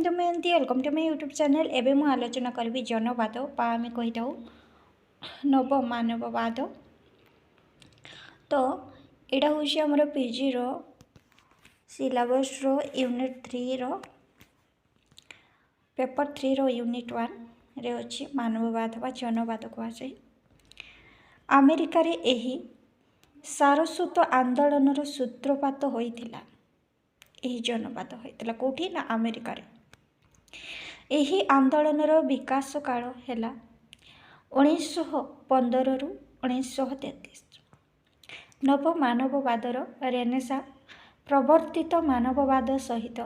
जयंत मयंती welcome to my YouTube channel. एवं मुझे आलोचना करी जनवाद बा आम कहीद नव मानववाद। तो यहाँ हूँ आमर पीजी रो सिलेबस रो यूनिट 3 रो पेपर 3 रो यूनिट 1 रे अच्छी मानववाद बा जनवाद कहुए। अमेरिका रे एही सारस्वत आंदोलन सूत्रपात होइथिला। यही जनवाद होइथिला कोठी ना अमेरिका रे। यही आंदोलन विकास काल है 1915 रु 1933। नव मानववादर रेनेसा प्रवर्तित मानववाद सहित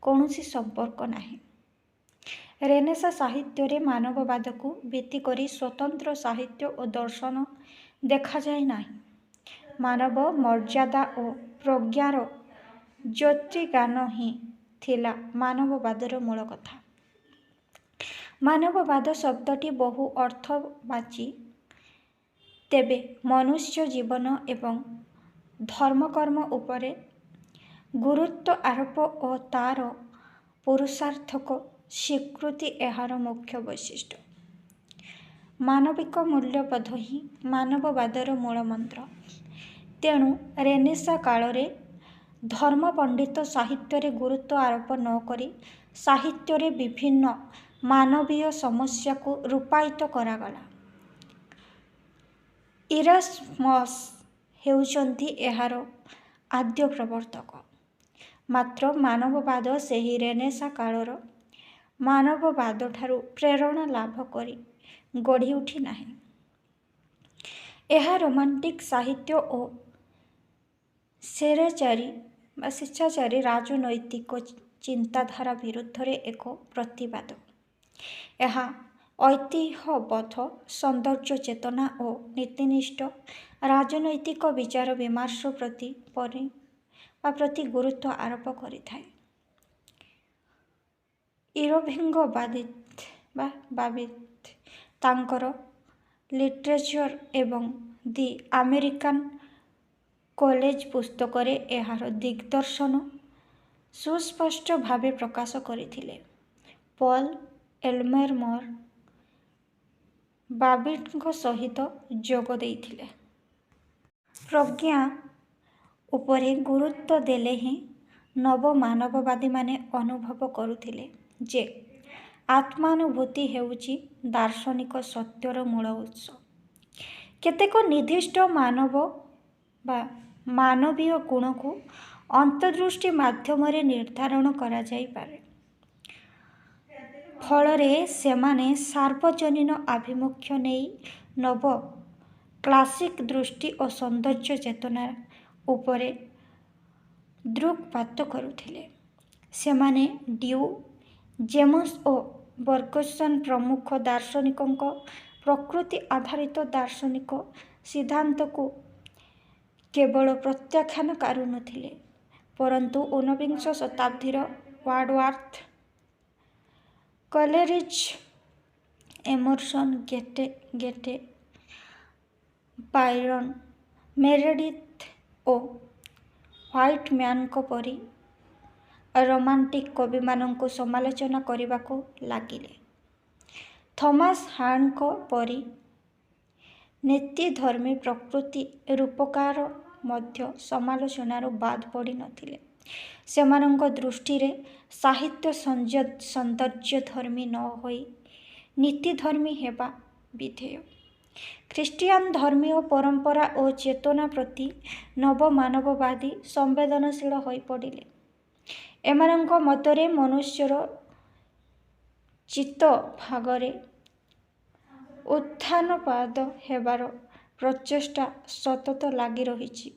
कौनसी संपर्क नहीं। रेनेसा साहित्य रे मानववाद को भित्ति करी स्वतंत्र साहित्य और दर्शन देखा जाए नहीं। मानव मर्यादा और प्रज्ञार ज्योतिगान ही थिला मानववादर मूल कथा। मानववाद शब्दटी बहु अर्थवाची, तेबे मनुष्य जीवन एवं धर्मकर्म उपरे गुरुत्व आरोप और तार पुरुषार्थक स्वीकृति एहार मुख्य वैशिष्ट्य। मानविक मूल्यबोध ही मानववादर मूल मंत्र। तेणु रेनेसा काल रे धर्म पंडित साहित्य रे गुरुत्व आरोप न करी साहित्य रे विभिन्न मानवीय समस्या को रूपायित करागला। इरास्मस हेउचंती एहार आद्य प्रवर्तक। मात्र मानववाद सेही रेनेसा कालर मानववाद ठारू प्रेरणा लाभ करी गढ़ी उठी नाही। यह रोमांटिक साहित्य और स्वेच्छाचारी राजनैतिक चिंताधारा विरुद्ध रे एक प्रतिवाद। यह ऐतिह्यबोध सौंदर्य चेतना और नीतिनिष्ठ राजनैतिक विचार विमर्श प्रति गुरुत्व आरोप करिथाए। इरविंग बाबित तांकर लिटरेचर एवं दि अमेरिकान कॉलेज पुस्तक रे एहार दिग्दर्शन सुस्पष्ट भावे प्रकाश करथिले। पॉल एल्मेर मोर बाबिटଙ୍କ सहित जोग देइथिले। प्रज्ञा उपरे गुरुत्व देले ही नव मानववादी माने अनुभव करुथिले जे आत्मानुभूति हेउची दार्शनिक सत्यर मूल उत्स। केतेक निर्दिष्ट मानव बा मानवीय गुण को अंतर्दृष्टि माध्यम निर्धारण करा जाई पारे। फलरे सेमाने सार्वजनीन आभिमुख्य नहीं नव क्लासिक दृष्टि और सौंदर्य चेतना उपरे दृक्पात करुथिले। सेमाने ड्यू जेम्स और बर्गसन प्रमुख दार्शनिकों प्रकृति आधारित दार्शनिक सिद्धांत को केवल प्रत्याख्यान करू नथिले, परंतु 19 शताब्दीर वर्डवर्थ, कलेरिज, एमर्सन, गेटे, बायरन, मेरेडिथ और व्हाइटमैन को परी रोमांटिक कवि मानक समालोचना करने को लगिले। थॉमस हार्न को परी नीतिधर्मी प्रकृति रूपकार मध्य समालोचनार बाद पड़ी नथिले। सेमानंक दृष्टि रे साहित्य सौंदर्य धर्मी न होई नीतिधर्मी हेबा विधेय। ख्रीष्टियान धर्मीय परंपरा और चेतना प्रति नव मानववादी संवेदनशील होई पड़िले। एमानंक मतरे मनुष्यर चित्त भागरे उत्थानपाद हेबार प्रचेष्टा सतत लगी रही।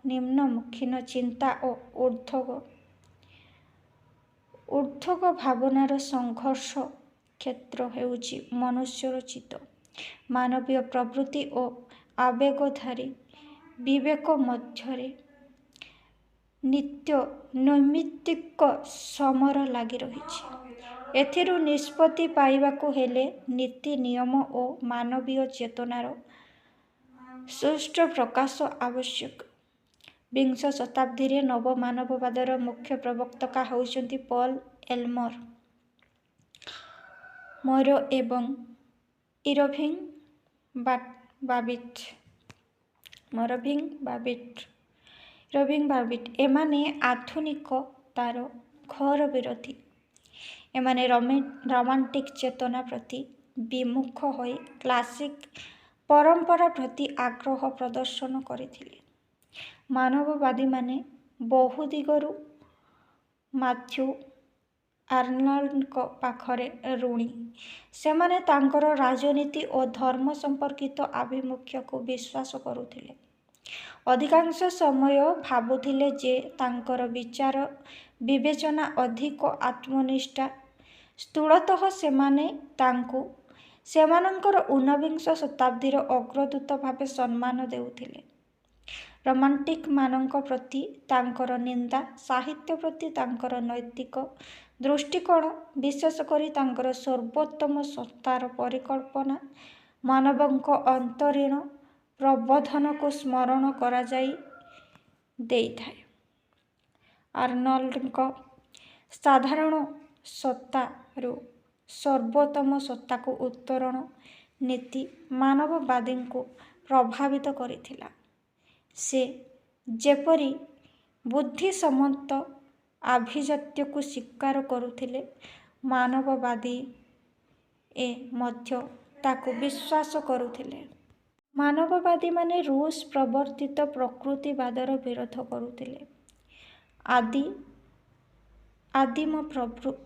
निम्नमुखीन चिंता और ऊर्ध्वग भावनार संघर्ष क्षेत्र हेउची मनुष्यर चित्त। मानवीय प्रवृत्ति और आवेगधारी विवेक मध्यरे नित्य नैमित्तिक समर लगी रही। एथिरु निष्पत्ति पाइबाकु हेले नीति नियम और मानवीय चेतनार सुष्ठु प्रकाश आवश्यक। ବିଂଶ ଶତାବ୍ଦୀରେ ନବମାନବବାଦର ମୁଖ୍ୟ ପ୍ରବକ୍ତା ହେଉଛନ୍ତି ପଲ୍ ଏଲମର ମୋରୋ ଏବଂ ଇରଭିଂ ବାବିଟ୍। ଏମାନେ ଆଧୁନିକତାର ଘୋର ବିରୋଧୀ। ଏମାନେ ରୋମାଣ୍ଟିକ୍ ଚେତନା ପ୍ରତି ବିମୁଖ ହୋଇ କ୍ଲାସିକ୍ ପରମ୍ପରା ପ୍ରତି ଆଗ୍ରହ ପ୍ରଦର୍ଶନ କରିଥିଲେ। ମାନବବାଦୀମାନେ ବହୁ ଦିଗରୁ ମାଥ୍ୟୁ ଆର୍ନଲ୍ଡଙ୍କ ପାଖରେ ଋଣୀ। ସେମାନେ ତାଙ୍କର ରାଜନୀତି ଓ ଧର୍ମ ସମ୍ପର୍କିତ ଆଭିମୁଖ୍ୟକୁ ବିଶ୍ୱାସ କରୁଥିଲେ। ଅଧିକାଂଶ ସମୟ ଭାବୁଥିଲେ ଯେ ତାଙ୍କର ବିଚାର ବିବେଚନା ଅଧିକ ଆତ୍ମନିଷ୍ଠ। ସ୍ଥୂଳତଃ ସେମାନେ ତାଙ୍କୁ ସେମାନଙ୍କର ଊନବିଂଶ ଶତାବ୍ଦୀର ଅଗ୍ରଦୂତ ଭାବେ ସମ୍ମାନ ଦେଉଥିଲେ। ରୋମାଣ୍ଟିକ୍‌ମାନଙ୍କ ପ୍ରତି ତାଙ୍କର ନିନ୍ଦା, ସାହିତ୍ୟ ପ୍ରତି ତାଙ୍କର ନୈତିକ ଦୃଷ୍ଟିକୋଣ, ବିଶେଷ କରି ତାଙ୍କର ସର୍ବୋତ୍ତମ ସତ୍ତାର ପରିକଳ୍ପନା, ମାନବଙ୍କ ଅନ୍ତରୀଣ ପ୍ରବୋଧନକୁ ସ୍ମରଣ କରାଇ ଦେଇଥାଏ। ଆର୍ନଲ୍ଡଙ୍କ ସାଧାରଣ ସତ୍ତାରୁ ସର୍ବୋତ୍ତମ ସତ୍ତାକୁ ଉତ୍ତରଣ ନୀତି ମାନବବାଦୀଙ୍କୁ ପ୍ରଭାବିତ କରିଥିଲା। ସେ ଯେପରି ବୁଦ୍ଧିସମ୍ମତ ଆଭିଜାତ୍ୟକୁ ସ୍ୱୀକାର କରୁଥିଲେ, ମାନବବାଦୀଏ ମଧ୍ୟ ତାକୁ ବିଶ୍ୱାସ କରୁଥିଲେ। ମାନବବାଦୀମାନେ ରୁଷ ପ୍ରବର୍ତ୍ତିତ ପ୍ରକୃତିବାଦର ବିରୋଧ କରୁଥିଲେ। ଆଦିମ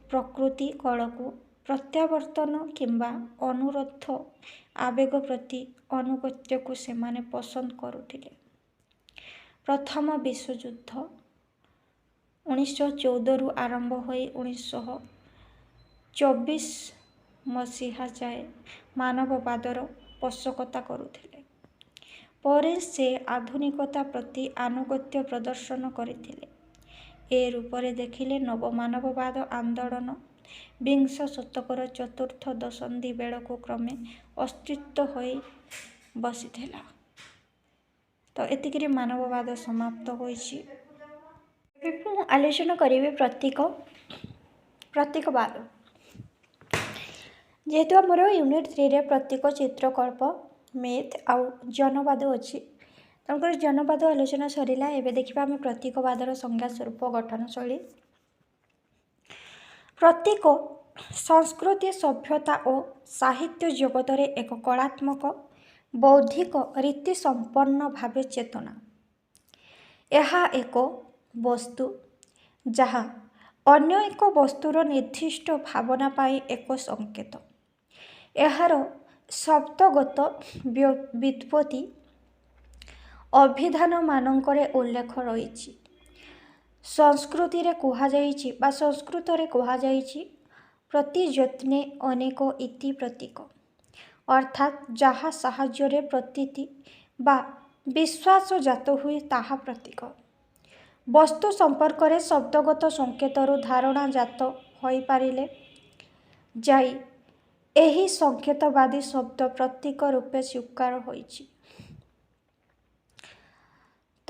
ପ୍ରକୃତି କଳକୁ ପ୍ରତ୍ୟାବର୍ତ୍ତନ କିମ୍ବା ଅନୁରୋଧ ଆବେଗ ପ୍ରତି ଆନୁଗତ୍ୟକୁ ସେମାନେ ପସନ୍ଦ କରୁଥିଲେ। ପ୍ରଥମ ବିଶ୍ୱଯୁଦ୍ଧ 1914ରୁ ଆରମ୍ଭ ହୋଇ 1924 ମସିହା ଯାଏ ମାନବବାଦର ପୋଷକତା କରୁଥିଲେ। ପରେ ସେ ଆଧୁନିକତା ପ୍ରତି ଆନୁଗତ୍ୟ ପ୍ରଦର୍ଶନ କରିଥିଲେ। ଏ ରୂପରେ ଦେଖିଲେ ନବମାନବବାଦ ଆନ୍ଦୋଳନ ବିଂଶ ଶତକର ଚତୁର୍ଥ ଦଶନ୍ଧି ବେଳକୁ କ୍ରମେ ଅସ୍ତିତ୍ୱ ହୋଇ ବସିଥିଲା। ତ ଏତିକିରେ ମାନବବାଦ ସମାପ୍ତ ହୋଇଛି। ଏବେ ମୁଁ ଆଲୋଚନା କରିବି ପ୍ରତୀକବାଦ। ଯେହେତୁ ଆମର ୟୁନିଟ୍ 3ରେ ପ୍ରତୀକ, ଚିତ୍ରକଳ୍ପ, ମିଥ୍ ଆଉ ଜନବାଦ ଅଛି, ତେଣୁକରି ଜନବାଦ ଆଲୋଚନା ସରିଲା। ଏବେ ଦେଖିବା ଆମେ ପ୍ରତୀକବାଦର ସଂଜ୍ଞା, ସ୍ୱରୂପ, ଗଠନ ଶୈଳୀ। ପ୍ରତୀକ ସଂସ୍କୃତି, ସଭ୍ୟତା ଓ ସାହିତ୍ୟ ଜଗତରେ ଏକ କଳାତ୍ମକ, ବୌଦ୍ଧିକ ରୀତିସମ୍ପନ୍ନ ଭାବେ ଚେତନା। ଏହା ଏକ ବସ୍ତୁ ଯାହା ଅନ୍ୟ ଏକ ବସ୍ତୁର ନିର୍ଦ୍ଦିଷ୍ଟ ଭାବନା ପାଇଁ ଏକ ସଂକେତ। ଏହାର ଶବ୍ଦଗତ ବ୍ୟୁତ୍ପତ୍ତି ଅଭିଧାନମାନଙ୍କରେ ଉଲ୍ଲେଖ ରହିଛି। ସଂସ୍କୃତରେ କୁହାଯାଇଛି ପ୍ରତି ଯତ୍ନେ ଅନେକ ଇତି ପ୍ରତୀକ, ଅର୍ଥାତ୍ ଯାହା ସାହାଯ୍ୟରେ ପ୍ରତୀତି ବା ବିଶ୍ୱାସ ଜାତ ହୁଏ ତାହା ପ୍ରତୀକ। ବସ୍ତୁ ସମ୍ପର୍କରେ ଶବ୍ଦଗତ ସଂକେତରୁ ଧାରଣା ଜାତ ହୋଇପାରିଲେ ଯାଇ ଏହି ସଂକେତବାଦୀ ଶବ୍ଦ ପ୍ରତୀକ ରୂପେ ସ୍ୱୀକାର ହୋଇଛି। ତ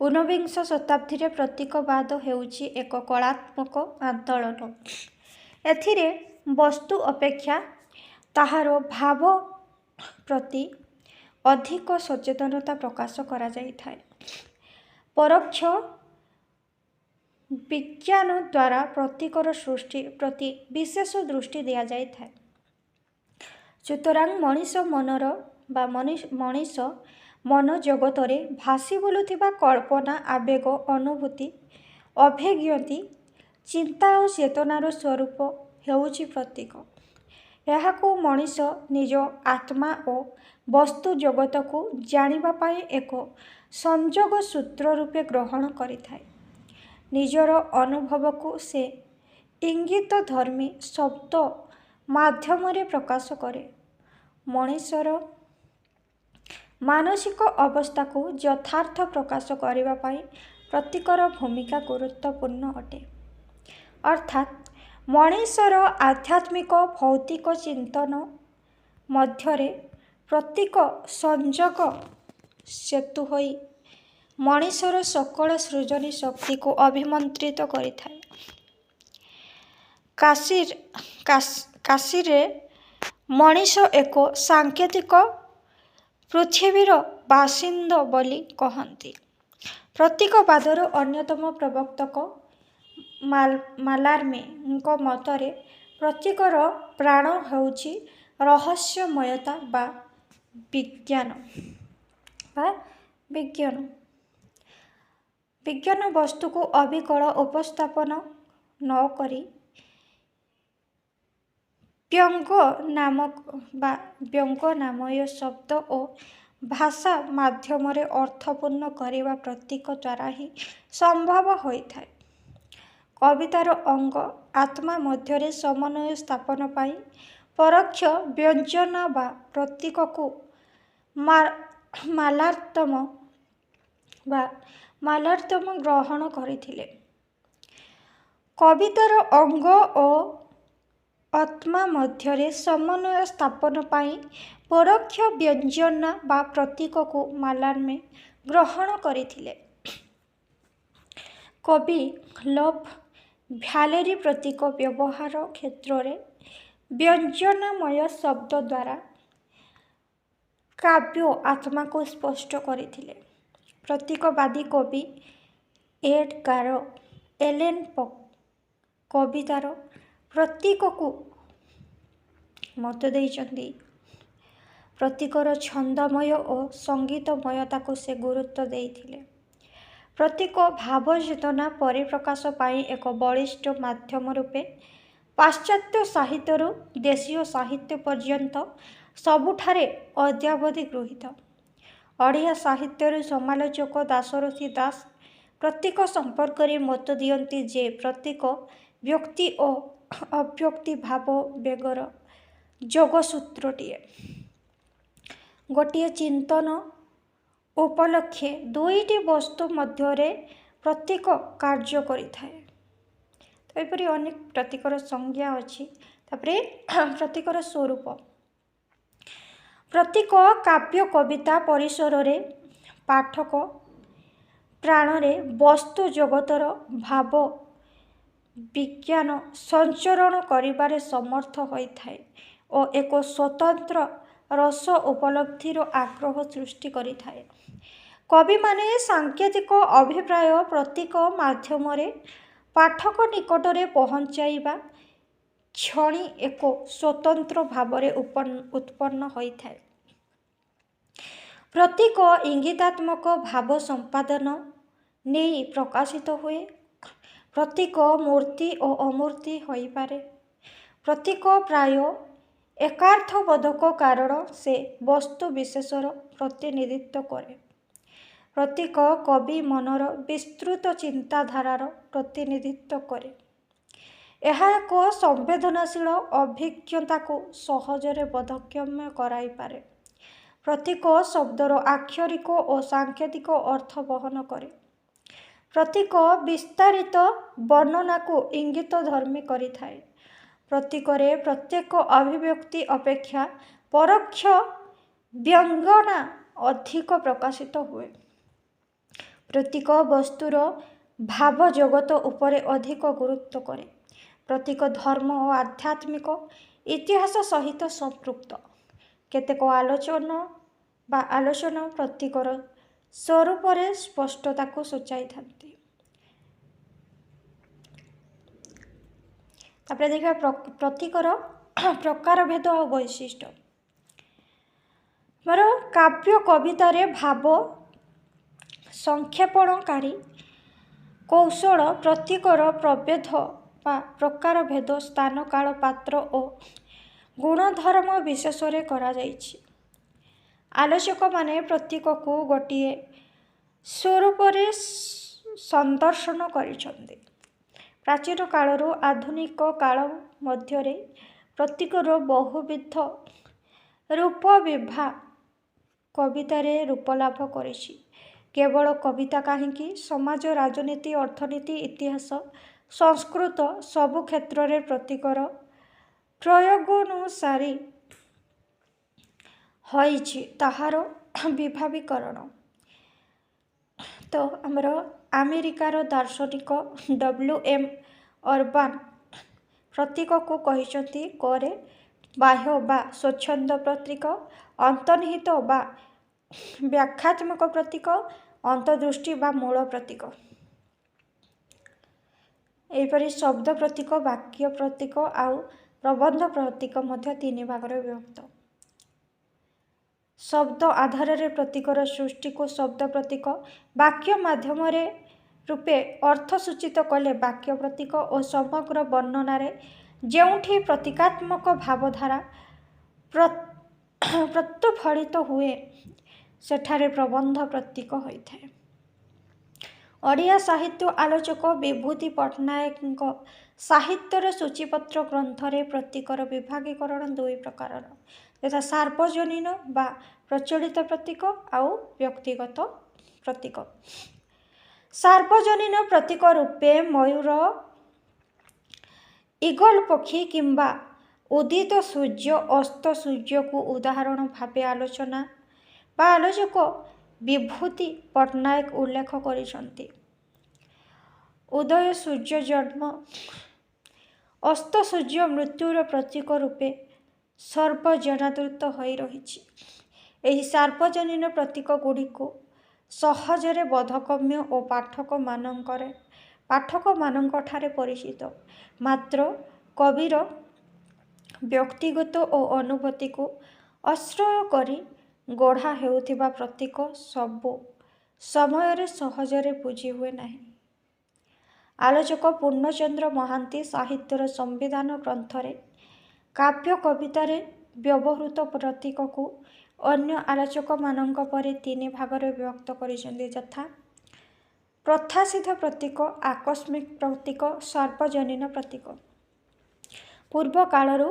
ଊନବିଂଶ ଶତାବ୍ଦୀରେ ପ୍ରତୀକବାଦ ହେଉଛି ଏକ କଳାତ୍ମକ ଆନ୍ଦୋଳନ। ଏଥିରେ ବସ୍ତୁ ଅପେକ୍ଷା ତାହାର ଭାବ ପ୍ରତି ଅଧିକ ସଚେତନତା ପ୍ରକାଶ କରାଯାଇଥାଏ। ପରୋକ୍ଷ ବିଜ୍ଞାନ ଦ୍ୱାରା ପ୍ରତୀକର ସୃଷ୍ଟି ପ୍ରତି ବିଶେଷ ଦୃଷ୍ଟି ଦିଆଯାଇଥାଏ। ସୁତରାଂ ମଣିଷ ମନ ଜଗତରେ ଭାସି ବୁଲୁଥିବା କଳ୍ପନା, ଆବେଗ, ଅନୁଭୂତି, ଅଭିଜ୍ଞତା, ଚିନ୍ତା ଓ ଚେତନାର ସ୍ୱରୂପ ହେଉଛି ପ୍ରତୀକ। ଏହାକୁ ମଣିଷ ନିଜ ଆତ୍ମା ଓ ବସ୍ତୁ ଜଗତକୁ ଜାଣିବା ପାଇଁ ଏକ ସଂଯୋଗ ସୂତ୍ର ରୂପେ ଗ୍ରହଣ କରିଥାଏ। ନିଜର ଅନୁଭବକୁ ସେ ଇଙ୍ଗିତଧର୍ମୀ ଶବ୍ଦ ମାଧ୍ୟମରେ ପ୍ରକାଶ କରେ। ମଣିଷର ମାନସିକ ଅବସ୍ଥାକୁ ଯଥାର୍ଥ ପ୍ରକାଶ କରିବା ପାଇଁ ପ୍ରତୀକର ଭୂମିକା ଗୁରୁତ୍ୱପୂର୍ଣ୍ଣ ଅଟେ। ଅର୍ଥାତ୍ ମଣିଷର ଆଧ୍ୟାତ୍ମିକ ଭୌତିକ ଚିନ୍ତନ ମଧ୍ୟରେ ପ୍ରତୀକ ସଂଯୋଗ ସେତୁ ହୋଇ ମଣିଷର ସକଳ ସୃଜନୀ ଶକ୍ତିକୁ ଅଭିମନ୍ତ୍ରିତ କରିଥାଏ। କାଶୀରେ ମଣିଷ ଏକ ସାଙ୍କେତିକ ପୃଥିବୀର ବାସିନ୍ଦା ବୋଲି କହନ୍ତି। ପ୍ରତୀକବାଦର ଅନ୍ୟତମ ପ୍ରବର୍ତ୍ତକ ମାଲାର୍ମେଙ୍କ ମତରେ ପ୍ରତୀକର ପ୍ରାଣ ହେଉଛି ରହସ୍ୟମୟତା ବା ବିଜ୍ଞାନ। ବିଜ୍ଞାନ ବସ୍ତୁକୁ ଅବିକଳ ଉପସ୍ଥାପନ ନ କରି ବ୍ୟଙ୍ଗ ନାମୟ ଶବ୍ଦ ଓ ଭାଷା ମାଧ୍ୟମରେ ଅର୍ଥପୂର୍ଣ୍ଣ କରିବା ପ୍ରତୀକ ଦ୍ୱାରା ହିଁ ସମ୍ଭବ ହୋଇଥାଏ। କବିତାର ଅଙ୍ଗ ଆତ୍ମା ମଧ୍ୟରେ ସମନ୍ୱୟ ସ୍ଥାପନ ପାଇଁ ପରୋକ୍ଷ ବ୍ୟଞ୍ଜନ ବା ପ୍ରତୀକକୁ ମାଲାର୍ତ୍ତମ ଗ୍ରହଣ କରିଥିଲେ। କବିତାର ଅଙ୍ଗ ଓ ଆତ୍ମା ମଧ୍ୟରେ ସମନ୍ୱୟ ସ୍ଥାପନ ପାଇଁ ପରୋକ୍ଷ ବ୍ୟଞ୍ଜନ ବା ପ୍ରତୀକକୁ ମାଲାର୍ମେ ଗ୍ରହଣ କରିଥିଲେ। କବି ଲୋଭ ଭ୍ୟାଲେରୀ ପ୍ରତୀକ ବ୍ୟବହାର କ୍ଷେତ୍ରରେ ବ୍ୟଞ୍ଜନାମୟ ଶବ୍ଦ ଦ୍ୱାରା କାବ୍ୟ ଆତ୍ମାକୁ ସ୍ପଷ୍ଟ କରିଥିଲେ। ପ୍ରତୀକବାଦୀ କବି ଏଡଗାର ଏଲେନ୍ ପୋ କବିତାର ପ୍ରତୀକକୁ ମତ ଦେଇଛନ୍ତି। ପ୍ରତୀକର ଛନ୍ଦମୟ ଓ ସଙ୍ଗୀତମୟତାକୁ ସେ ଗୁରୁତ୍ୱ ଦେଇଥିଲେ। ପ୍ରତୀକ ଭାବଚେତନା ପରିପ୍ରକାଶ ପାଇଁ ଏକ ବଳିଷ୍ଠ ମାଧ୍ୟମ ରୂପେ ପାଶ୍ଚାତ୍ୟ ସାହିତ୍ୟରୁ ଦେଶୀୟ ସାହିତ୍ୟ ପର୍ଯ୍ୟନ୍ତ ସବୁଠାରେ ଅଦ୍ୟାବଧି ଗୃହୀତ। ଓଡ଼ିଆ ସାହିତ୍ୟର ସମାଲୋଚକ ଦାଶରଥି ଦାସ ପ୍ରତୀକ ସମ୍ପର୍କରେ ମତ ଦିଅନ୍ତି ଯେ ପ୍ରତୀକ ବ୍ୟକ୍ତି ଓ ଅବ୍ୟକ୍ତି ଭାବ ବେଗର ଯୋଗସୂତ୍ରଟିଏ। ଗୋଟିଏ ଚିନ୍ତନ ଉପଲକ୍ଷେ ଦୁଇଟି ବସ୍ତୁ ମଧ୍ୟରେ ପ୍ରତୀକ କାର୍ଯ୍ୟ କରିଥାଏ। ତ ଏପରି ଅନେକ ପ୍ରତୀକର ସଂଜ୍ଞା ଅଛି। ତାପରେ ପ୍ରତୀକର ସ୍ୱରୂପ। ପ୍ରତୀକ କାବ୍ୟ କବିତା ପରିସରରେ ପାଠକ ପ୍ରାଣରେ ବସ୍ତୁ ଜଗତର ଭାବ ବିଜ୍ଞାନ ସଞ୍ଚରଣ କରିବାରେ ସମର୍ଥ ହୋଇଥାଏ ଓ ଏକ ସ୍ୱତନ୍ତ୍ର ରସ ଉପଲବ୍ଧିର ଆଗ୍ରହ ସୃଷ୍ଟି କରିଥାଏ। କବିମାନେ ସାଙ୍କେତିକ ଅଭିପ୍ରାୟ ପ୍ରତୀକ ମାଧ୍ୟମରେ ପାଠକ ନିକଟରେ ପହଞ୍ଚାଇବା କ୍ଷଣି ଏକ ସ୍ୱତନ୍ତ୍ର ଭାବରେ ଉତ୍ପନ୍ନ ହୋଇଥାଏ। ପ୍ରତୀକ ଇଙ୍ଗିତାତ୍ମକ ଭାବ ସମ୍ପାଦନ ନେଇ ପ୍ରକାଶିତ ହୁଏ। ପ୍ରତୀକ ମୂର୍ତ୍ତି ଓ ଅମୂର୍ତ୍ତି ହୋଇପାରେ। ପ୍ରତୀକ ପ୍ରାୟ ଏକାର୍ଥବୋଧକ କାରଣ ସେ ବସ୍ତୁ ବିଶେଷର ପ୍ରତିନିଧିତ୍ୱ କରେ। ପ୍ରତୀକ କବି ମନର ବିସ୍ତୃତ ଚିନ୍ତାଧାରାର ପ୍ରତିନିଧିତ୍ୱ କରେ। ଏହା ଏକ ସମ୍ବେଦନଶୀଳ ଅଭିଜ୍ଞତାକୁ ସହଜରେ ବୋଧଗମ୍ୟ କରାଇପାରେ। ପ୍ରତୀକ ଶବ୍ଦର ଆକ୍ଷରିକ ଓ ସାଙ୍କେତିକ ଅର୍ଥ ବହନ କରେ। ପ୍ରତୀକ ବିସ୍ତାରିତ ବର୍ଣ୍ଣନାକୁ ଇଙ୍ଗିତଧର୍ମୀ କରିଥାଏ। ପ୍ରତୀକରେ ପ୍ରତ୍ୟେକ ଅଭିବ୍ୟକ୍ତି ଅପେକ୍ଷା ପରୋକ୍ଷ ବ୍ୟଙ୍ଗନା ଅଧିକ ପ୍ରକାଶିତ ହୁଏ। ପ୍ରତୀକ ବସ୍ତୁର ଭାବଜଗତ ଉପରେ ଅଧିକ ଗୁରୁତ୍ୱ କରେ। ପ୍ରତୀକ ଧର୍ମ ଓ ଆଧ୍ୟାତ୍ମିକ ଇତିହାସ ସହିତ ସମ୍ପୃକ୍ତ। କେତେକ ଆଲୋଚନା ପ୍ରତୀକର ସ୍ୱରୂପରେ ସ୍ପଷ୍ଟତାକୁ ସୂଚାଇଥାନ୍ତି। ତାପରେ ଦେଖିବା ପ୍ରତୀକର ପ୍ରକାରଭେଦ ଆଉ ବୈଶିଷ୍ଟ୍ୟ। ଆମର କାବ୍ୟ କବିତାରେ ଭାବ ସଂକ୍ଷେପଣକାରୀ କୌଶଳ ପ୍ରତୀକର ପ୍ରଭେଦ ବା ପ୍ରକାରଭେଦ ସ୍ଥାନ କାଳ ପାତ୍ର ଓ ଗୁଣଧର୍ମ ବିଶେଷରେ କରାଯାଇଛି। ଆଲୋଚକମାନେ ପ୍ରତୀକକୁ ଗୋଟିଏ ସ୍ୱରୂପରେ ସନ୍ଦର୍ଶନ କରିଛନ୍ତି। ପ୍ରାଚୀନ କାଳରୁ ଆଧୁନିକ କାଳ ମଧ୍ୟରେ ପ୍ରତୀକର ବହୁବିଧ ରୂପ ବିଭା କବିତାରେ ରୂପଲାଭ କରିଛି। କେବଳ କବିତା କାହିଁକି ସମାଜ ରାଜନୀତି ଅର୍ଥନୀତି ଇତିହାସ ସଂସ୍କୃତ ସବୁ କ୍ଷେତ୍ରରେ ପ୍ରତୀକର ପ୍ରୟୋଗାନୁସାରୀ ହୋଇଛି ତାହାର ବିଭାବୀକରଣ। ତ ଆମର ଆମେରିକାର ଦାର୍ଶନିକ W.M. ଅର୍ବାନ ପ୍ରତୀକକୁ କହିଛନ୍ତି କରେ ବାହ୍ୟ ବା ସ୍ୱଚ୍ଛନ୍ଦ ପ୍ରତୀକ, ଅନ୍ତର୍ନିହିତ ବା ବ୍ୟାଖ୍ୟାତ୍ମକ ପ୍ରତୀକ, ଅନ୍ତର୍ଦୃଷ୍ଟି ବା ମୂଳ ପ୍ରତୀକ। ଏହିପରି ଶବ୍ଦ ପ୍ରତୀକ, ବାକ୍ୟ ପ୍ରତୀକ ଆଉ ପ୍ରବନ୍ଧ ପ୍ରତୀକ ମଧ୍ୟ ତିନି ଭାଗରେ ବିଭକ୍ତ। ଶବ୍ଦ ଆଧାରରେ ପ୍ରତୀକର ସୃଷ୍ଟିକୁ ଶବ୍ଦ ପ୍ରତୀକ, ବାକ୍ୟ ମାଧ୍ୟମରେ ରୂପେ ଅର୍ଥ ସୂଚିତ କଲେ ବାକ୍ୟ ପ୍ରତୀକ ଓ ସମଗ୍ର ବର୍ଣ୍ଣନାରେ ଯେଉଁଠି ପ୍ରତୀକାତ୍ମକ ଭାବଧାରା ପ୍ରତିଫଳିତ ହୁଏ ସେଠାରେ ପ୍ରବନ୍ଧ ପ୍ରତୀକ ହୋଇଥାଏ। ଓଡ଼ିଆ ସାହିତ୍ୟ ଆଲୋଚକ ବିଭୂତି ପଟ୍ଟନାୟକଙ୍କ ସାହିତ୍ୟର ସୂଚୀପତ୍ର ଗ୍ରନ୍ଥରେ ପ୍ରତୀକର ବିଭାଗୀକରଣ ଦୁଇ ପ୍ରକାରର, ଯଥା ସାର୍ବଜନୀନ ବା ପ୍ରଚଳିତ ପ୍ରତୀକ ଆଉ ବ୍ୟକ୍ତିଗତ ପ୍ରତୀକ। ସାର୍ବଜନୀନ ପ୍ରତୀକ ରୂପେ ମୟୂର, ଇଗଲ ପକ୍ଷୀ କିମ୍ବା ଉଦିତ ସୂର୍ଯ୍ୟ, ଅସ୍ତ ସୂର୍ଯ୍ୟକୁ ଉଦାହରଣ ଭାବେ ଆଲୋଚକ ବିଭୂତି ପଟ୍ଟନାୟକ ଉଲ୍ଲେଖ କରିଛନ୍ତି। ଉଦୟ ସୂର୍ଯ୍ୟ ଜନ୍ମ, ଅସ୍ତ ସୂର୍ଯ୍ୟ ମୃତ୍ୟୁର ପ୍ରତୀକ ରୂପେ ସର୍ବଜନାଦୃତ ହୋଇ ରହିଛି। ଏହି ସାର୍ବଜନୀନ ପ୍ରତୀକ ଗୁଡ଼ିକୁ ସହଜରେ ବୋଧଗମ୍ୟ ଓ ପାଠକମାନଙ୍କଠାରେ ପରିଚିତ। ମାତ୍ର କବିର ବ୍ୟକ୍ତିଗତ ଓ ଅନୁଭୂତିକୁ ଆଶ୍ରୟ କରି ଗଢ଼ା ହେଉଥିବା ପ୍ରତୀକ ସବୁ ସମୟରେ ସହଜରେ ବୁଝି ହୁଏ ନାହିଁ। ଆଲୋଚକ ପୂର୍ଣ୍ଣଚନ୍ଦ୍ର ମହାନ୍ତି ସାହିତ୍ୟର ସମ୍ବିଧାନ ଗ୍ରନ୍ଥରେ କାବ୍ୟ କବିତାରେ ବ୍ୟବହୃତ ପ୍ରତୀକକୁ ଅନ୍ୟ ଆଲୋଚକମାନଙ୍କ ପରି ତିନି ଭାଗରେ ବିଭକ୍ତ କରିଛନ୍ତି, ଯଥା ପ୍ରଥାସିଦ୍ଧ ପ୍ରତୀକ, ଆକସ୍ମିକ ପ୍ରତୀକ, ସାର୍ବଜନୀନ ପ୍ରତୀକ। ପୂର୍ବ କାଳରୁ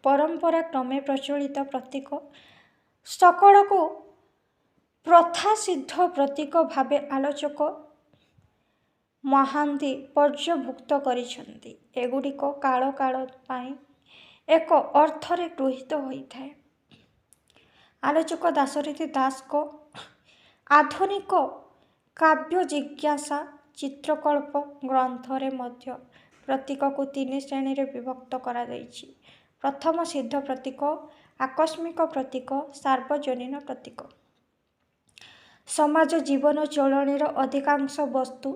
ପରମ୍ପରା କ୍ରମେ ପ୍ରଚଳିତ ପ୍ରତୀକ ସକଳକୁ ପ୍ରଥାସିଦ୍ଧ ପ୍ରତୀକ ଭାବେ ଆଲୋଚକ ମହାନ୍ତି ପର୍ଯ୍ୟଭୁକ୍ତ କରିଛନ୍ତି। ଏଗୁଡ଼ିକ କାଳ କାଳ ପାଇଁ ଏକ ଅର୍ଥରେ ଗୃହୀତ ହୋଇଥାଏ। ଆଲୋଚକ ଦାଶରଥି ଦାସଙ୍କ ଆଧୁନିକ କାବ୍ୟଜିଜ୍ଞାସା ଚିତ୍ରକଳ୍ପ ଗ୍ରନ୍ଥରେ ମଧ୍ୟ ପ୍ରତୀକକୁ ତିନି ଶ୍ରେଣୀରେ ବିଭକ୍ତ କରାଯାଇଛି। ପ୍ରଥମ ସିଦ୍ଧ ପ୍ରତୀକ, ଆକସ୍ମିକ ପ୍ରତୀକ, ସାର୍ବଜନୀନ ପ୍ରତୀକ। ସମାଜ ଜୀବନ ଚଳଣିର ଅଧିକାଂଶ ବସ୍ତୁ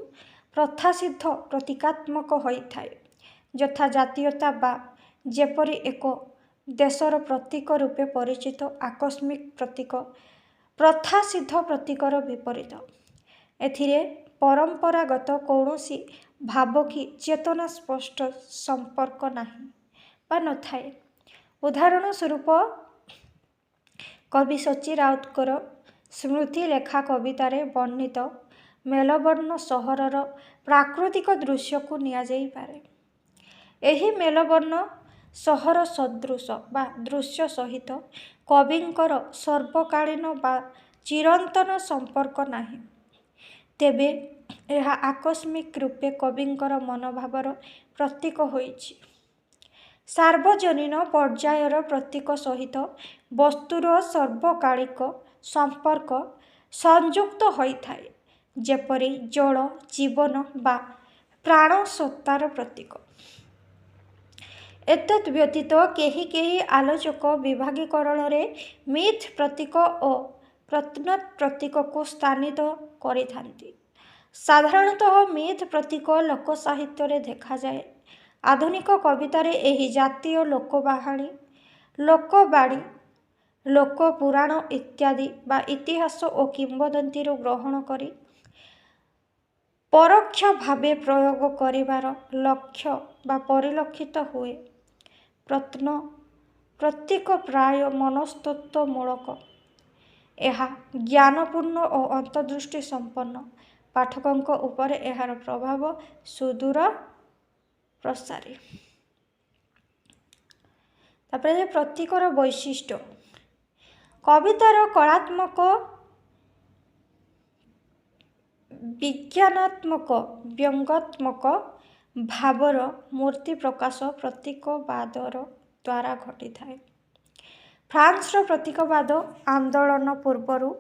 ପ୍ରଥାସିଦ୍ଧ ପ୍ରତୀକାତ୍ମକ ହୋଇଥାଏ, ଯଥା ଜାତୀୟତା ବା ଯେପରି ଏକ ଦେଶର ପ୍ରତୀକ ରୂପେ ପରିଚିତ। ଆକସ୍ମିକ ପ୍ରତୀକ ପ୍ରଥାସିଦ୍ଧ ପ୍ରତୀକର ବିପରୀତ। ଏଥିରେ ପରମ୍ପରାଗତ କୌଣସି ଭାବ କି ଚେତନା ସ୍ପଷ୍ଟ ସମ୍ପର୍କ ନାହିଁ ବା ନଥାଏ। ଉଦାହରଣ ସ୍ୱରୂପ କବି ସଚ୍ଚି ରାଉତଙ୍କର ସ୍ମୃତିଲେଖା କବିତାରେ ବର୍ଣ୍ଣିତ ମେଲବର୍ଣ୍ଣ ସହରର ପ୍ରାକୃତିକ ଦୃଶ୍ୟକୁ ନିଆଯାଇପାରେ। ଏହି ମେଲବର୍ଣ୍ଣ ସହର ସଦୃଶ ବା ଦୃଶ୍ୟ ସହିତ କବିଙ୍କର ସର୍ବକାଳୀନ ବା ଚିରନ୍ତନ ସମ୍ପର୍କ ନାହିଁ। ତେବେ ଏହା ଆକସ୍ମିକ ରୂପେ କବିଙ୍କର ମନୋଭାବର ପ୍ରତୀକ ହୋଇଛି। ସାର୍ବଜନୀନ ପର୍ଯ୍ୟାୟର ପ୍ରତୀକ ସହିତ ବସ୍ତୁର ସର୍ବକାଳିକ ସମ୍ପର୍କ ସଂଯୁକ୍ତ ହୋଇଥାଏ, ଯେପରି ଜଳ, ଜୀବନ ବା ପ୍ରାଣସତ୍ତାର ପ୍ରତୀକ। ଏତଦ୍ ବ୍ୟତୀତ କେହି କେହି ଆଲୋଚକ ବିଭାଗୀକରଣରେ ମିଥ୍ ପ୍ରତୀକ ଓ ପ୍ରତ୍ନତ୍ ପ୍ରତୀକକୁ ସ୍ଥାନିତ କରିଥାନ୍ତି। ସାଧାରଣତଃ ମିଥ୍ ପ୍ରତୀକ ଲୋକସାହିତ୍ୟରେ ଦେଖାଯାଏ। ଆଧୁନିକ କବିତାରେ ଏହି ଜାତୀୟ ଲୋକବାଣୀ, ଲୋକପୁରାଣ ଇତ୍ୟାଦି ବା ଇତିହାସ ଓ କିମ୍ବଦନ୍ତୀରୁ ଗ୍ରହଣ କରି ପରୋକ୍ଷ ଭାବେ ପ୍ରୟୋଗ କରିବାର ଲକ୍ଷ୍ୟ ବା ପରିଲକ୍ଷିତ ହୁଏ। ପ୍ରତୀକ ପ୍ରାୟ ମନସ୍ତତ୍ତ୍ୱମୂଳକ। ଏହା ଜ୍ଞାନପୂର୍ଣ୍ଣ ଓ ଅନ୍ତର୍ଦୃଷ୍ଟି ସମ୍ପନ୍ନ। ପାଠକଙ୍କ ଉପରେ ଏହାର ପ୍ରଭାବ ସୁଦୂର ପ୍ରସାରୀ। ତାପରେ ପ୍ରତୀକର ବୈଶିଷ୍ଟ୍ୟ। କବିତାର କଳାତ୍ମକ, ବିଜ୍ଞାନାତ୍ମକ, ବ୍ୟଙ୍ଗାତ୍ମକ ଭାବର ମୂର୍ତ୍ତି ପ୍ରକାଶ ପ୍ରତୀକବାଦର ଦ୍ୱାରା ଘଟିଥାଏ। ଫ୍ରାନ୍ସର ପ୍ରତୀକବାଦ ଆନ୍ଦୋଳନ ପୂର୍ବରୁ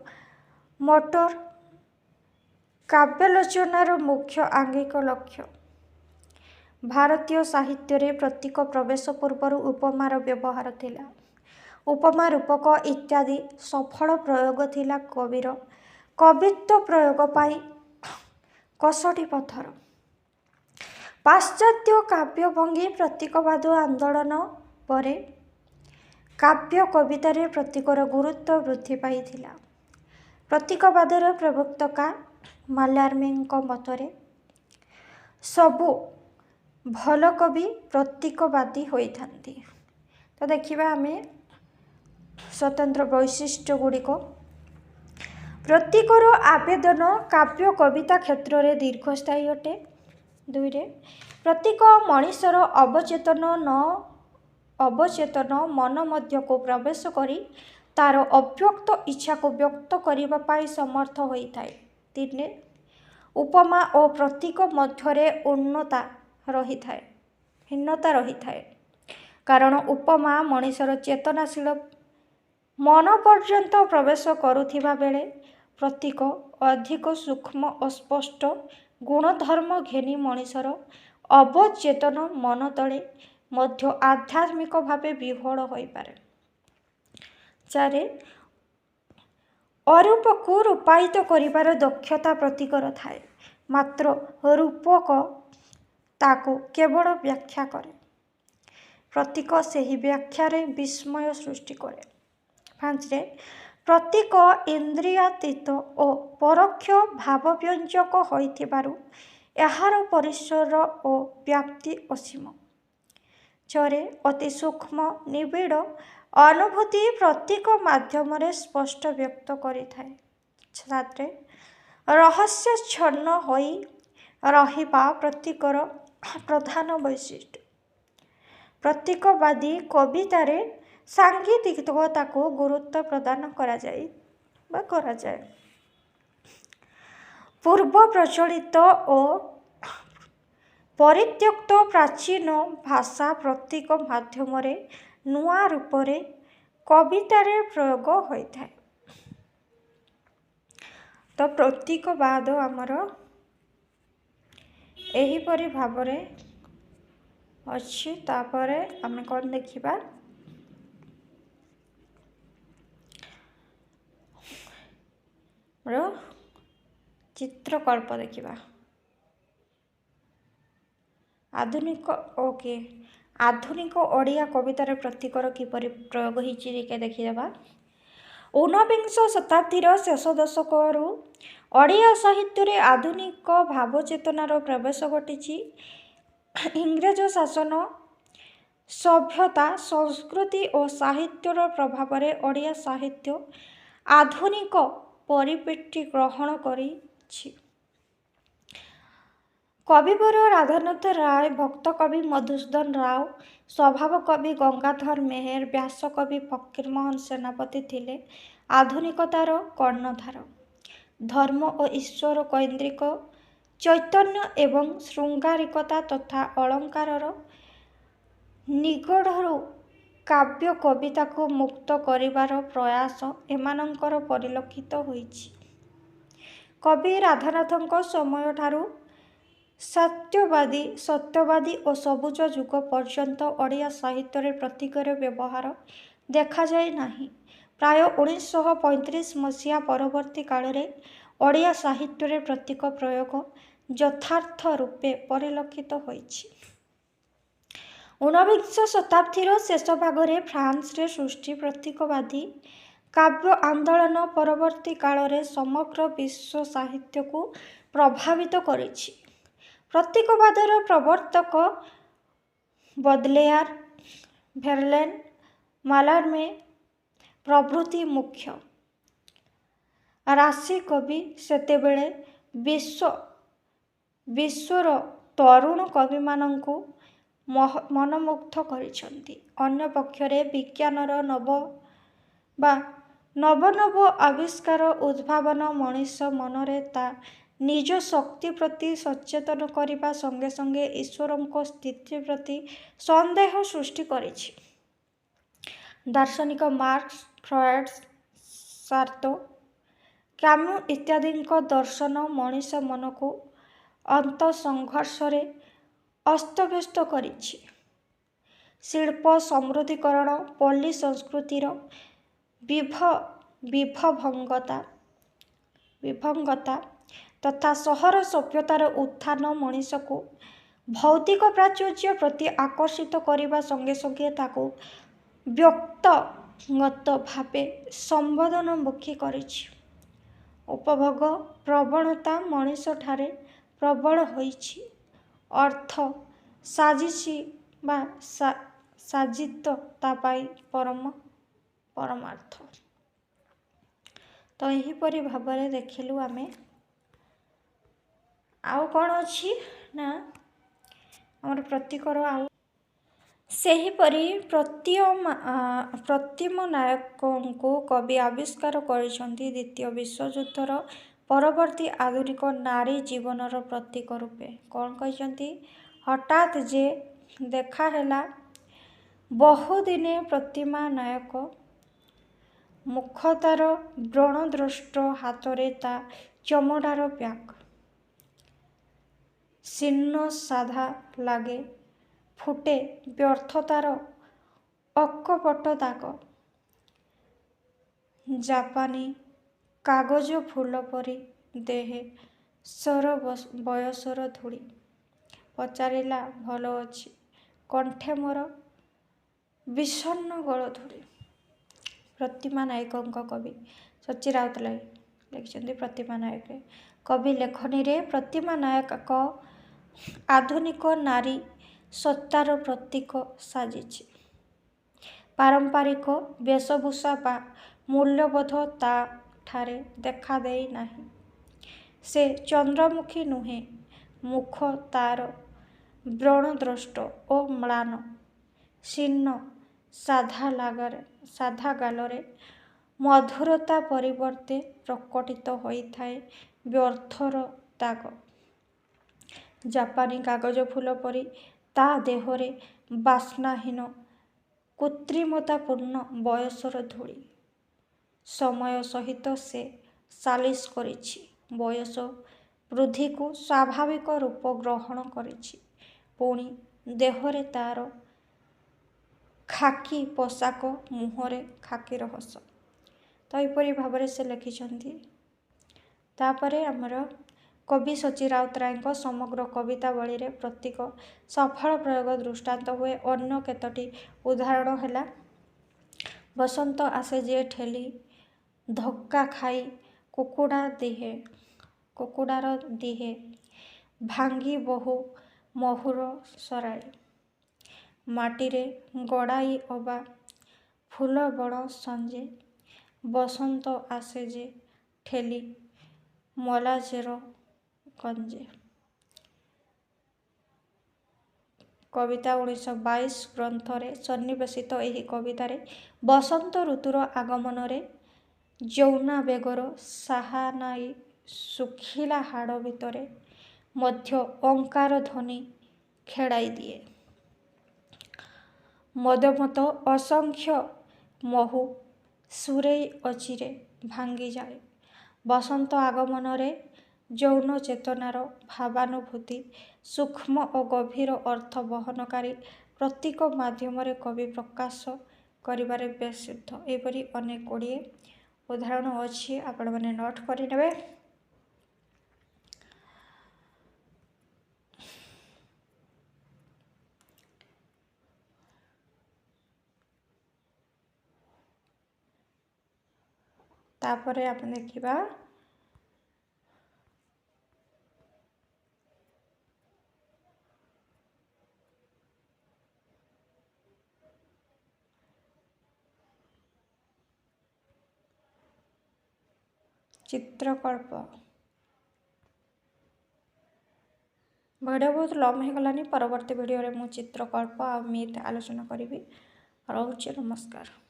ମୋଟର କାବ୍ୟାଲୋଚନାର ମୁଖ୍ୟ ଆଙ୍ଗିକ ଲକ୍ଷ୍ୟ। ଭାରତୀୟ ସାହିତ୍ୟରେ ପ୍ରତୀକ ପ୍ରବେଶ ପୂର୍ବରୁ ଉପମାର ବ୍ୟବହାର ଥିଲା। ଉପମା ରୂପକ ଇତ୍ୟାଦି ସଫଳ ପ୍ରୟୋଗ ଥିଲା କବିର କବିତ୍ୱ ପ୍ରୟୋଗ ପାଇଁ କଷଟି ପଥର। ପାଶ୍ଚାତ୍ୟ କାବ୍ୟଭଙ୍ଗୀ ପ୍ରତୀକବାଦ ଆନ୍ଦୋଳନ ପରେ କାବ୍ୟ କବିତାରେ ପ୍ରତୀକର ଗୁରୁତ୍ୱ ବୃଦ୍ଧି ପାଇଥିଲା। ପ୍ରତୀକବାଦର ପ୍ରବକ୍ତା ମାଲାର୍ମେଙ୍କ ମତରେ ସବୁ ଭଲ କବି ପ୍ରତୀକବାଦୀ ହୋଇଥାନ୍ତି। ତ ଦେଖିବା ଆମେ ସ୍ୱତନ୍ତ୍ର ବୈଶିଷ୍ଟ୍ୟ ଗୁଡ଼ିକ। ପ୍ରତୀକର ଆବେଦନ କାବ୍ୟ କବିତା କ୍ଷେତ୍ରରେ ଦୀର୍ଘସ୍ଥାୟୀ ଅଟେ। 2 ପ୍ରତୀକ ମଣିଷର ଅବଚେତନ ମନ ମଧ୍ୟକୁ ପ୍ରବେଶ କରି ତାର ଅବ୍ୟକ୍ତ ଇଚ୍ଛାକୁ ବ୍ୟକ୍ତ କରିବା ପାଇଁ ସମର୍ଥ ହୋଇଥାଏ। 3 ଉପମା ଓ ପ୍ରତୀକ ମଧ୍ୟରେ ଭିନ୍ନତା ରହିଥାଏ। କାରଣ ଉପମା ମଣିଷର ଚେତନାଶୀଳ ମନ ପର୍ଯ୍ୟନ୍ତ ପ୍ରବେଶ କରୁଥିବା ବେଳେ ପ୍ରତୀକ ଅଧିକ ସୂକ୍ଷ୍ମ ଓ ସ୍ପଷ୍ଟ ଗୁଣଧର୍ମ ଘେନି ମଣିଷର ଅବଚେତନ ମନ ତଳେ ମଧ୍ୟ ଆଧ୍ୟାତ୍ମିକ ଭାବେ ବିହ୍ୱଳ ହୋଇପାରେ। 4 ଅରୂପକୁ ରୂପାୟିତ କରିବାର ଦକ୍ଷତା ପ୍ରତୀକର ଥାଏ। ମାତ୍ର ରୂପକ ତାକୁ କେବଳ ବ୍ୟାଖ୍ୟା କରେ। ପ୍ରତୀକ ସେହି ବ୍ୟାଖ୍ୟାରେ ବିସ୍ମୟ ସୃଷ୍ଟି କରେ। 5 ପ୍ରତୀକ ଇନ୍ଦ୍ରିୟାତୀତ ଓ ପରୋକ୍ଷ ଭାବବ୍ୟଞ୍ଜକ ହୋଇଥିବାରୁ ଏହାର ପରିସର ଓ ବ୍ୟାପ୍ତି ଅସୀମ। 6 ଅତି ସୂକ୍ଷ୍ମ ନିବିଡ଼ ଅନୁଭୂତି ପ୍ରତୀକ ମାଧ୍ୟମରେ ସ୍ପଷ୍ଟ ବ୍ୟକ୍ତ କରିଥାଏ। 7 ରହସ୍ୟାଚ୍ଛନ୍ନ ହୋଇ ରହିବା ପ୍ରତୀକର ପ୍ରଧାନ ବୈଶିଷ୍ଟ୍ୟ। ପ୍ରତୀକବାଦୀ କବିତାରେ ସାଙ୍ଗୀତିକତାକୁ ଗୁରୁତ୍ୱ ପ୍ରଦାନ କରାଯାଏ। ପୂର୍ବ ପ୍ରଚଳିତ ଓ ପରିତ୍ୟକ୍ତ ପ୍ରାଚୀନ ଭାଷା ପ୍ରତୀକ ମାଧ୍ୟମରେ ନୂଆ ରୂପରେ କବିତାରେ ପ୍ରୟୋଗ ହୋଇଥାଏ। ତ ପ୍ରତୀକବାଦ ଆମର ଏହିପରି ଭାବରେ ଅଛି। ତାପରେ ଆମେ କ'ଣ ଦେଖିବା, ଚିତ୍ରକଳ୍ପ ଦେଖିବା। ଆଧୁନିକ ଓଡ଼ିଆ କବିତାରେ ପ୍ରତୀକର କିପରି ପ୍ରୟୋଗ ହୋଇଛି ଦେଖିଦେବା। ଊନବିଂଶ ଶତାବ୍ଦୀର ଶେଷ ଦଶକରୁ ଓଡ଼ିଆ ସାହିତ୍ୟରେ ଆଧୁନିକ ଭାବଚେତନାର ପ୍ରବେଶ ଘଟିଛି। ଇଂରେଜ ଶାସନ, ସଭ୍ୟତା, ସଂସ୍କୃତି ଓ ସାହିତ୍ୟର ପ୍ରଭାବରେ ଓଡ଼ିଆ ସାହିତ୍ୟ ଆଧୁନିକ ପରିପେକ୍ଷୀ ଗ୍ରହଣ କରିଛି। କବିବର ରାଧାନାଥ ରାୟ, ଭକ୍ତକବି ମଧୁସୂଦନ ରାଓ, ସ୍ୱଭାବ କବି ଗଙ୍ଗାଧର ମେହେର, ବ୍ୟାସକବି ଫକୀରମୋହନ ସେନାପତି ଥିଲେ ଆଧୁନିକତାର କର୍ଣ୍ଣଧାର। ଧର୍ମ ଓ ଈଶ୍ୱର କୈନ୍ଦ୍ରିକ ଚୈତନ୍ୟ ଏବଂ ଶୃଙ୍ଗାରିକତା ତଥା ଅଳଙ୍କାରର ନିଗଡ଼ରୁ କାବ୍ୟ କବିତାକୁ ମୁକ୍ତ କରିବାର ପ୍ରୟାସ ଏମାନଙ୍କର ପରିଲକ୍ଷିତ ହୋଇଛି। କବି ରାଧାନାଥଙ୍କ ସମୟଠାରୁ ସତ୍ୟବାଦୀ ଓ ସବୁଜ ଯୁଗ ପର୍ଯ୍ୟନ୍ତ ଓଡ଼ିଆ ସାହିତ୍ୟରେ ପ୍ରତୀକର ବ୍ୟବହାର ଦେଖାଯାଏ ନାହିଁ। ପ୍ରାୟ 1935 ମସିହା ପରବର୍ତ୍ତୀ କାଳରେ ଓଡ଼ିଆ ସାହିତ୍ୟରେ ପ୍ରତୀକ ପ୍ରୟୋଗ ଯଥାର୍ଥ ରୂପେ ପରିଲକ୍ଷିତ ହୋଇଛି। ଊନବିଂଶ ଶତାବ୍ଦୀର ଶେଷ ଭାଗରେ ଫ୍ରାନ୍ସରେ ସୃଷ୍ଟ ପ୍ରତୀକବାଦୀ କାବ୍ୟ ଆନ୍ଦୋଳନ ପରବର୍ତ୍ତୀ କାଳରେ ସମଗ୍ର ବିଶ୍ୱ ସାହିତ୍ୟକୁ ପ୍ରଭାବିତ କରିଛି। ପ୍ରତୀକବାଦର ପ୍ରବର୍ତ୍ତକ ବଦଲେୟାର, ଭେର୍ଲେନ, ମାଲାର୍ମେ ପ୍ରଭୃତି ମୁଖ୍ୟ ରାଶି କବି ସେତେବେଳେ ବିଶ୍ୱର ତରୁଣ କବିମାନଙ୍କୁ ମନମୁଗ୍ଧ କରିଛନ୍ତି। ଅନ୍ୟପକ୍ଷରେ ବିଜ୍ଞାନର ନବ ଆବିଷ୍କାର ଉଦ୍ଭାବନ ମଣିଷ ମନରେ ତା ନିଜ ଶକ୍ତି ପ୍ରତି ସଚେତନ କରିବା ସଙ୍ଗେ ସଙ୍ଗେ ଈଶ୍ୱରଙ୍କ ସ୍ଥିତି ପ୍ରତି ସନ୍ଦେହ ସୃଷ୍ଟି କରିଛି। दार्शनिक मार्क्स, फ्रॉयड, सार्तो, କ୍ୟାମୁ ଇତ୍ୟାଦିଙ୍କ ଦର୍ଶନ ମଣିଷ ମନକୁ ଅନ୍ତଃସଂଘର୍ଷରେ ଅସ୍ତବ୍ୟସ୍ତ କରିଛି। ଶିଳ୍ପ ସମୃଦ୍ଧିକରଣ, ପଲ୍ଲୀ ସଂସ୍କୃତିର ବିଭଙ୍ଗତା ତଥା ସହର ସଭ୍ୟତାର ଉତ୍ଥାନ ମଣିଷକୁ ଭୌତିକ ପ୍ରାଚୁର୍ଯ୍ୟ ପ୍ରତି ଆକର୍ଷିତ କରିବା ସଙ୍ଗେ ସଙ୍ଗେ ତାକୁ ବ୍ୟକ୍ତିଗତ ଭାବେ ସମ୍ବେଦନମୁଖୀ କରିଛି। ଉପଭୋଗ ପ୍ରବଣତା ମଣିଷଠାରେ ପ୍ରବଳ ହୋଇଛି। ଅର୍ଥ ସାଜିତ ତା ପାଇଁ ପରମାର୍ଥ। ତ ଏହିପରି ଭାବରେ ଦେଖିଲୁ ଆମେ। ଆଉ କ'ଣ ଅଛି ନା ଆମର ପ୍ରତୀକର ଆଉ ସେହିପରି ପ୍ରତିମ ନାୟକଙ୍କୁ କବି ଆବିଷ୍କାର କରିଛନ୍ତି ଦ୍ୱିତୀୟ ବିଶ୍ୱଯୁଦ୍ଧର ପରବର୍ତ୍ତୀ ଆଧୁନିକ ନାରୀ ଜୀବନର ପ୍ରତୀକ ରୂପେ। କ'ଣ କହିଛନ୍ତି? ହଠାତ୍ ଯେ ଦେଖା ହେଲା ବହୁଦିନେ ପ୍ରତିମା ନାୟକ, ମୁଖ ତାର ବ୍ରଣଦୃଷ୍ଟ, ହାତରେ ତା ଚମଡ଼ାର ବ୍ୟାଗ, ଶୀର୍ଣ୍ଣ ସାଧା ଲାଗେ, ଫୁଟେ ବ୍ୟର୍ଥତାର ଅକପଟ ଦାଗ, ଜାପାନୀ କାଗଜ ଫୁଲ ପରି ଦେହେ ବୟସର ଧୂଳି। ପଚାରିଲା ଭଲ ଅଛି, କଣ୍ଠେ ମୋର বিষণ্ଣ ଗଳଧୂଳି। ପ୍ରତିମା ନାୟକଙ୍କ କବି ସଚ୍ଚି ରାଉତରାୟ ଲେଖିଛନ୍ତି ପ୍ରତିମା ନାୟକରେ। କବି ଲେଖନୀରେ ପ୍ରତିମା ନାୟକ ଏକ ଆଧୁନିକ ନାରୀ ସତ୍ତାର ପ୍ରତୀକ ସାଜିଛି। ପାରମ୍ପରିକ ବେଶଭୂଷା ବା ମୂଲ୍ୟବୋଧ ତା ଠାରେ ଦେଖାଦେଇ ନାହିଁ। ସେ ଚନ୍ଦ୍ରମୁଖୀ ନୁହେଁ, ମୁଖ ତାର ବ୍ରଣଦୃଷ୍ଟ ଓ ମ୍ଳାନ, ଶୀର୍ଣ୍ଣ ସାଧା ଗାଲରେ ମଧୁରତା ପରିବର୍ତ୍ତେ ପ୍ରକଟିତ ହୋଇଥାଏ ବ୍ୟର୍ଥର ଦାଗ। ଜାପାନୀ କାଗଜ ଫୁଲ ପରି ତା ଦେହରେ ବାସ୍ନାହୀନ କୃତ୍ରିମତାପୂର୍ଣ୍ଣ ବୟସର ଧୂଳି। ସମୟ ସହିତ ସେ ସାଲିସ କରିଛି, ବୟସ ବୃଦ୍ଧିକୁ ସ୍ୱାଭାବିକ ରୂପ ଗ୍ରହଣ କରିଛି। ପୁଣି ଦେହରେ ତାର ଖାକି ପୋଷାକ, ମୁହଁରେ ଖାକିର ହସ। ତ ଏପରି ଭାବରେ ସେ ଲେଖିଛନ୍ତି। ତାପରେ ଆମର କବି ସଚ୍ଚି ରାଉତରାୟଙ୍କ ସମଗ୍ର କବିତାବଳୀରେ ପ୍ରତୀକ ସଫଳ ପ୍ରୟୋଗ ଦୃଷ୍ଟାନ୍ତ ହୁଏ। ଅନ୍ୟ କେତୋଟି ଉଦାହରଣ ହେଲା ବସନ୍ତ ଆସେ ଯେ ଠେଲି, ଧକ୍କା ଖାଇ କୁକୁଡ଼ାର ଦିହେ, ଭାଙ୍ଗି ବହୁ ମହୁର ସରାଇ, ମାଟିରେ ଗଡ଼ାଇ ଅବା ଫୁଲବଣ ସଞ୍ଜେ, ବସନ୍ତ ଆସେ ଯେ ଠେଲି, ମଲାଜେର ଗଞ୍ଜେ। କବିତା 1922 ଗ୍ରନ୍ଥରେ ସନ୍ନିବେଶିତ ଏହି କବିତାରେ ବସନ୍ତ ଋତୁର ଆଗମନରେ ଯୌନାବେଗର ସାହାନାଇ ଶୁଖିଲା ହାଡ଼ ଭିତରେ ମଧ୍ୟ ଓଙ୍କାର ଧ୍ୱନି ଖେଳାଇ ଦିଏ। ମଦମତ୍ତ ଅସଂଖ୍ୟ ମହୁ ସୁରେଇ ଅଚିରେ ଭାଙ୍ଗିଯାଏ। ବସନ୍ତ ଆଗମନରେ ଯୌନ ଚେତନାର ଭାବାନୁଭୂତି ସୂକ୍ଷ୍ମ ଓ ଗଭୀର ଅର୍ଥ ବହନକାରୀ ପ୍ରତୀକ ମାଧ୍ୟମରେ କବି ପ୍ରକାଶ କରିବାରେ ବେଶ୍ ସିଦ୍ଧ। ଏହିପରି ଅନେକ ଗୁଡ଼ିଏ ଉଦାହରଣ ଅଛି, ଆପଣମାନେ ନୋଟ୍ କରିନେବେ। ତାପରେ ଆମେ ଦେଖିବା ଚିତ୍ରକଳ୍ପ। ଭିଡ଼ିଓ ବହୁତ ଲମ୍ବ ହେଇଗଲାନି। ପରବର୍ତ୍ତୀ ଭିଡ଼ିଓରେ ମୁଁ ଚିତ୍ରକଳ୍ପ ଆଉ ମିଥ୍ ଆଲୋଚନା କରିବି। ରହୁଛି, ନମସ୍କାର।